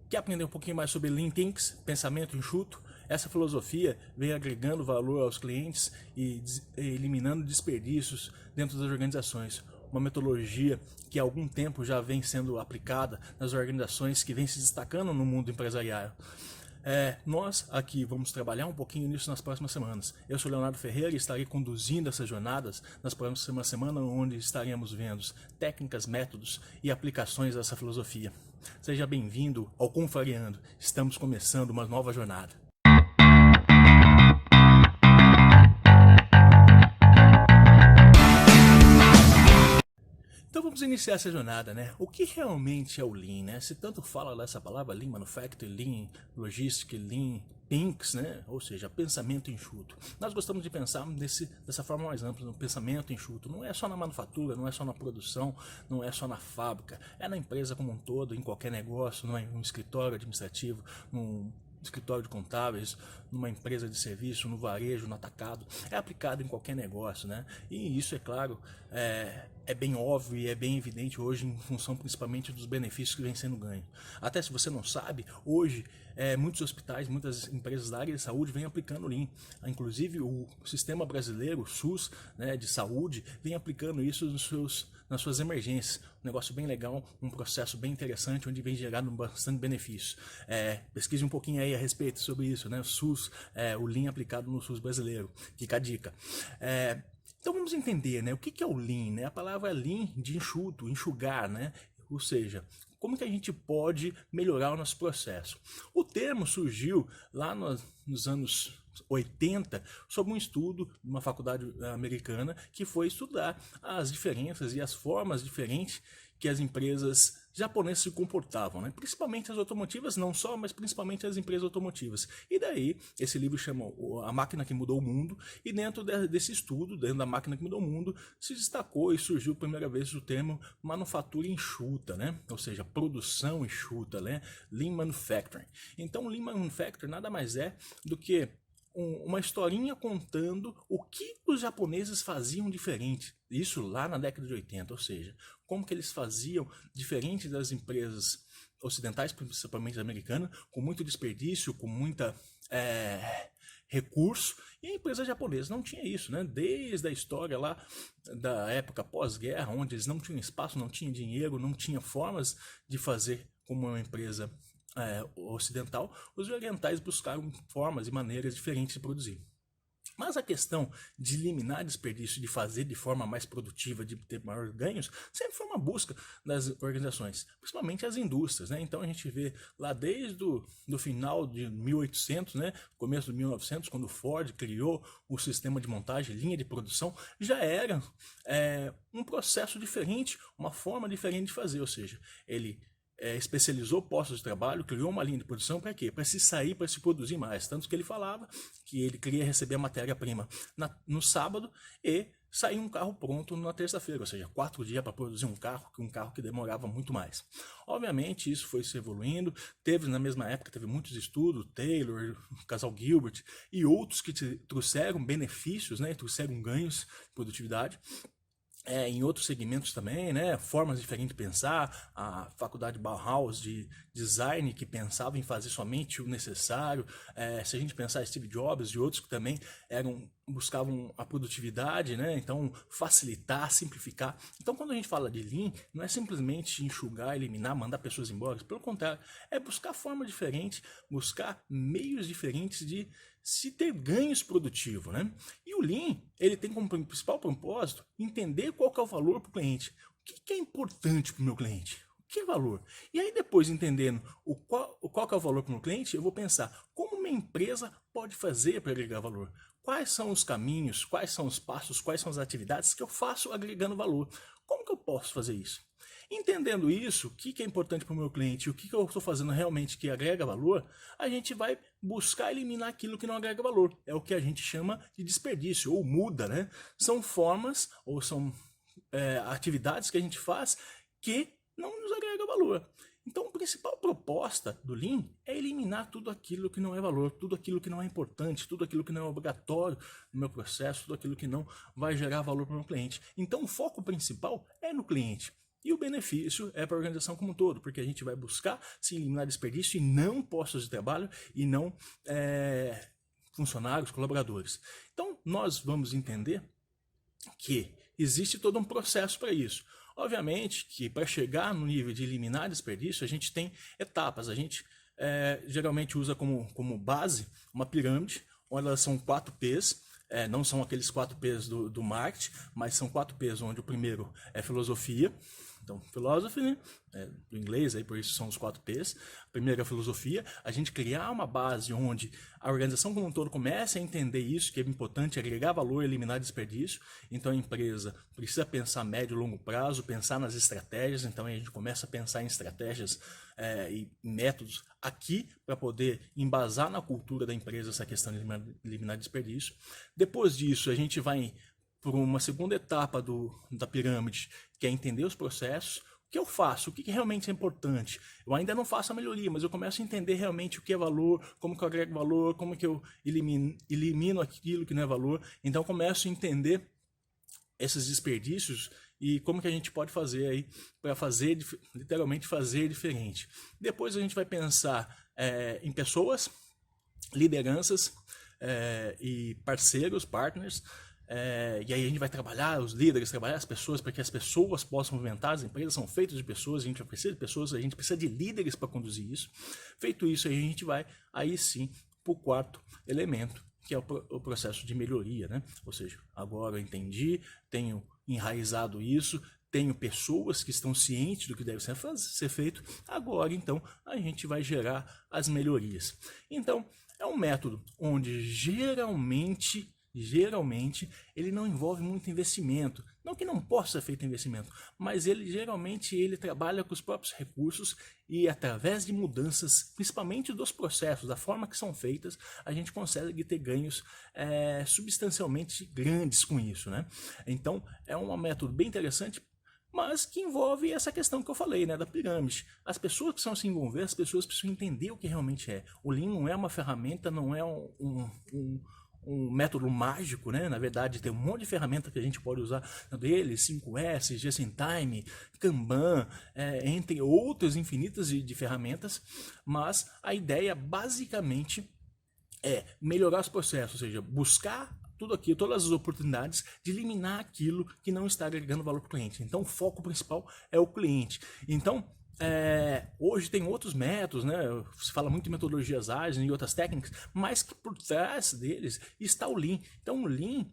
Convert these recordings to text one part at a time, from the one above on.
Quer aprender um pouquinho mais sobre Lean Thinks, pensamento enxuto? Essa filosofia vem agregando valor aos clientes e eliminando desperdícios dentro das organizações. Uma metodologia que há algum tempo já vem sendo aplicada nas organizações que vem se destacando no mundo empresarial. Nós aqui vamos trabalhar um pouquinho nisso nas próximas semanas. Eu sou Leonardo Ferreira e estarei conduzindo essas jornadas nas próximas semanas, onde estaremos vendo técnicas, métodos e aplicações dessa filosofia. Seja bem-vindo ao Confrareando. Estamos começando uma nova jornada. Então vamos iniciar essa jornada, né? O que realmente é o Lean, né? Se tanto fala dessa palavra Lean Manufacturing, Lean Logistics, Lean Thinks, né? Ou seja, pensamento enxuto. Nós gostamos de pensar dessa forma mais ampla, no pensamento enxuto. Não é só na manufatura, não é só na produção, não é só na fábrica. É na empresa como um todo, em qualquer negócio, num escritório administrativo, num escritório de contábeis, numa empresa de serviço, no varejo, no atacado, é aplicado em qualquer negócio, né? E isso, é claro, é bem óbvio e é bem evidente hoje em função principalmente dos benefícios que vem sendo ganhos. Até se você não sabe, hoje muitos hospitais, muitas empresas da área de saúde vêm aplicando o Lean. Inclusive o sistema brasileiro, o SUS, né, de saúde, vem aplicando isso nas suas emergências. Um negócio bem legal, um processo bem interessante, onde vem gerando bastante benefício. Pesquise um pouquinho aí a respeito sobre isso, né? O SUS, o Lean aplicado no SUS brasileiro. Fica a dica. Então vamos entender, né? O que é o Lean, né? A palavra Lean de enxuto, enxugar, né? Ou seja, como que a gente pode melhorar o nosso processo? O termo surgiu lá nos anos 80, sob um estudo de uma faculdade americana que foi estudar as diferenças e as formas diferentes que as empresas japonesas se comportavam, né? Principalmente as automotivas, não só, mas principalmente as empresas automotivas. E daí, esse livro chama A Máquina que Mudou o Mundo, e dentro desse estudo, dentro da Máquina que Mudou o Mundo, se destacou e surgiu a primeira vez o termo manufatura enxuta, né? Ou seja, produção enxuta, né? Lean Manufacturing. Então, Lean Manufacturing nada mais é do que uma historinha contando o que os japoneses faziam diferente. Isso lá na década de 80, ou seja, como que eles faziam diferente das empresas ocidentais, principalmente americanas, com muito desperdício, com muita recurso, e a empresa japonesa não tinha isso, né? Desde a história lá da época pós-guerra, onde eles não tinham espaço, não tinham dinheiro, não tinham formas de fazer como uma empresa ocidental, os orientais buscaram formas e maneiras diferentes de produzir. Mas a questão de eliminar desperdício, de fazer de forma mais produtiva, de ter maiores ganhos, sempre foi uma busca das organizações, principalmente as indústrias, né? Então a gente vê lá desde o final de 1800, né, começo de 1900, quando Ford criou o sistema de montagem, linha de produção, já era um processo diferente, uma forma diferente de fazer, ou seja, ele especializou postos de trabalho, criou uma linha de produção para quê? Para se sair, para se produzir mais. Tanto que ele falava que ele queria receber a matéria-prima no sábado e sair um carro pronto na terça-feira, ou seja, 4 dias para produzir um carro que demorava muito mais. Obviamente isso foi se evoluindo, na mesma época teve muitos estudos, Taylor, o casal Gilbert e outros que trouxeram benefícios, né, trouxeram ganhos de produtividade. Em outros segmentos também, né? Formas diferentes de pensar, a faculdade Bauhaus de design que pensava em fazer somente o necessário, se a gente pensar Steve Jobs e outros que também buscavam a produtividade, né? Então facilitar, simplificar. Então quando a gente fala de Lean, não é simplesmente enxugar, eliminar, mandar pessoas embora, pelo contrário, é buscar forma diferente, buscar meios diferentes de se ter ganhos produtivos, né? E o Lean, ele tem como principal propósito entender qual que é o valor para o cliente. O que é importante para o meu cliente? O que é valor? E aí depois, entendendo qual que é o valor para o meu cliente, eu vou pensar como minha empresa pode fazer para agregar valor. Quais são os caminhos, quais são os passos, quais são as atividades que eu faço agregando valor. Como que eu posso fazer isso? Entendendo isso, o que é importante para o meu cliente, o que eu estou fazendo realmente que agrega valor, a gente vai buscar eliminar aquilo que não agrega valor. É o que a gente chama de desperdício, ou muda, né? São formas, ou são atividades que a gente faz que não nos agrega valor. Então, a principal proposta do Lean é eliminar tudo aquilo que não é valor, tudo aquilo que não é importante, tudo aquilo que não é obrigatório no meu processo, tudo aquilo que não vai gerar valor para o meu cliente. Então, o foco principal é no cliente. E o benefício é para a organização como um todo, porque a gente vai buscar se eliminar desperdício e não postos de trabalho e não funcionários, colaboradores. Então, nós vamos entender que existe todo um processo para isso. Obviamente que para chegar no nível de eliminar desperdício, a gente tem etapas. A gente geralmente usa como base uma pirâmide, onde elas são 4 P's. Não são aqueles 4 P's do marketing, mas são 4 P's, onde o primeiro é filosofia. Então, philosophy, né? Do inglês, aí por isso são os 4 P's. A primeira é a filosofia, a gente criar uma base onde a organização como um todo comece a entender isso, que é importante agregar valor e eliminar desperdício. Então a empresa precisa pensar a médio e longo prazo, pensar nas estratégias, então a gente começa a pensar em estratégias e métodos aqui para poder embasar na cultura da empresa essa questão de eliminar desperdício. Depois disso, a gente vai por uma segunda etapa da pirâmide, que é entender os processos. O que eu faço? O que realmente é importante? Eu ainda não faço a melhoria, mas eu começo a entender realmente o que é valor, como que eu agrego valor, como que eu elimino aquilo que não é valor. Então eu começo a entender esses desperdícios e como que a gente pode fazer aí para fazer, literalmente fazer diferente. Depois a gente vai pensar em pessoas, lideranças e parceiros, partners. E aí a gente vai trabalhar os líderes, trabalhar as pessoas para que as pessoas possam movimentar. As empresas são feitas de pessoas, a gente precisa de pessoas, a gente precisa de líderes para conduzir isso. Feito isso, aí a gente vai aí sim para o quarto elemento, que é o processo de melhoria, né? Ou seja, agora eu entendi, tenho enraizado isso, tenho pessoas que estão cientes do que deve ser feito, agora então a gente vai gerar as melhorias. Então é um método onde geralmente ele não envolve muito investimento. Não que não possa ser feito investimento, mas ele trabalha com os próprios recursos e através de mudanças, principalmente dos processos, da forma que são feitas, a gente consegue ter ganhos substancialmente grandes com isso, né? Então é um método bem interessante, mas que envolve essa questão que eu falei, né, da pirâmide. As pessoas precisam se envolver, as pessoas precisam entender o que realmente é. O Lean não é uma ferramenta, não é um método mágico, né? Na verdade, tem um monte de ferramenta que a gente pode usar dele, 5S, Just in Time, Kanban, entre outras infinitas de ferramentas, mas a ideia basicamente é melhorar os processos, ou seja, buscar tudo aqui, todas as oportunidades de eliminar aquilo que não está agregando valor para o cliente. Então, o foco principal é o cliente. Então, hoje tem outros métodos, né? Se fala muito em metodologias ágeis e outras técnicas, mas que por trás deles está o Lean. Então o Lean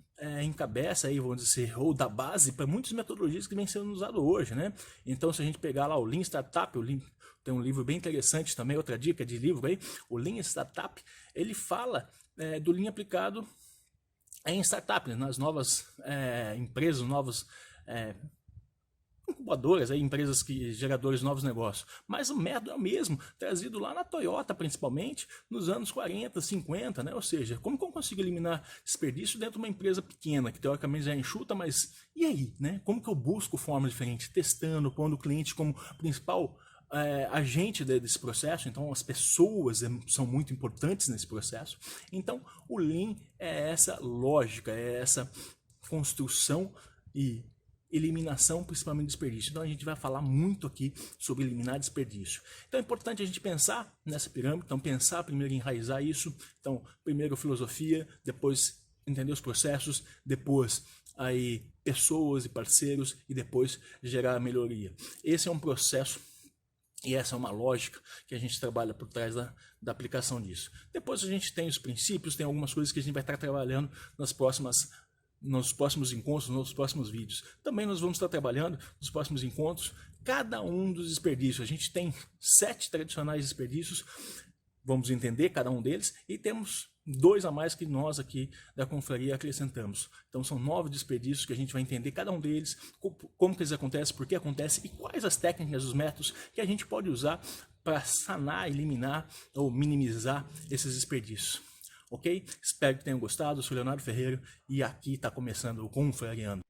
encabeça aí, vamos dizer, ou dá base para muitas metodologias que vêm sendo usadas hoje, né? Então se a gente pegar lá o Lean Startup, o Lean, tem um livro bem interessante também, outra dica de livro aí, o Lean Startup, ele fala do Lean aplicado em startup, né? Nas novas empresas, novos incubadoras, empresas geradores de novos negócios. Mas o método é o mesmo, trazido lá na Toyota, principalmente, nos anos 40, 50, né? Ou seja, como que eu consigo eliminar desperdício dentro de uma empresa pequena, que teoricamente já é enxuta, mas e aí, né? Como que eu busco formas diferentes? Testando, pondo o cliente como principal agente desse processo. Então as pessoas são muito importantes nesse processo. Então o Lean é essa lógica, é essa construção e eliminação, principalmente desperdício. Então a gente vai falar muito aqui sobre eliminar desperdício. Então é importante a gente pensar nessa pirâmide, então pensar primeiro em enraizar isso. Então primeiro filosofia, depois entender os processos, depois aí pessoas e parceiros e depois gerar a melhoria. Esse é um processo e essa é uma lógica que a gente trabalha por trás da aplicação disso. Depois a gente tem os princípios, tem algumas coisas que a gente vai estar trabalhando nos próximos encontros, nos próximos vídeos. Também nós vamos estar trabalhando nos próximos encontros cada um dos desperdícios. A gente tem 7 tradicionais desperdícios, vamos entender cada um deles, e temos 2 a mais que nós aqui da confraria acrescentamos. Então são 9 desperdícios que a gente vai entender cada um deles, como que eles acontecem, por que acontece e quais as técnicas, os métodos que a gente pode usar para sanar, eliminar ou minimizar esses desperdícios. Ok? Espero que tenham gostado. Eu sou Leonardo Ferreira e aqui está começando o Confrariando.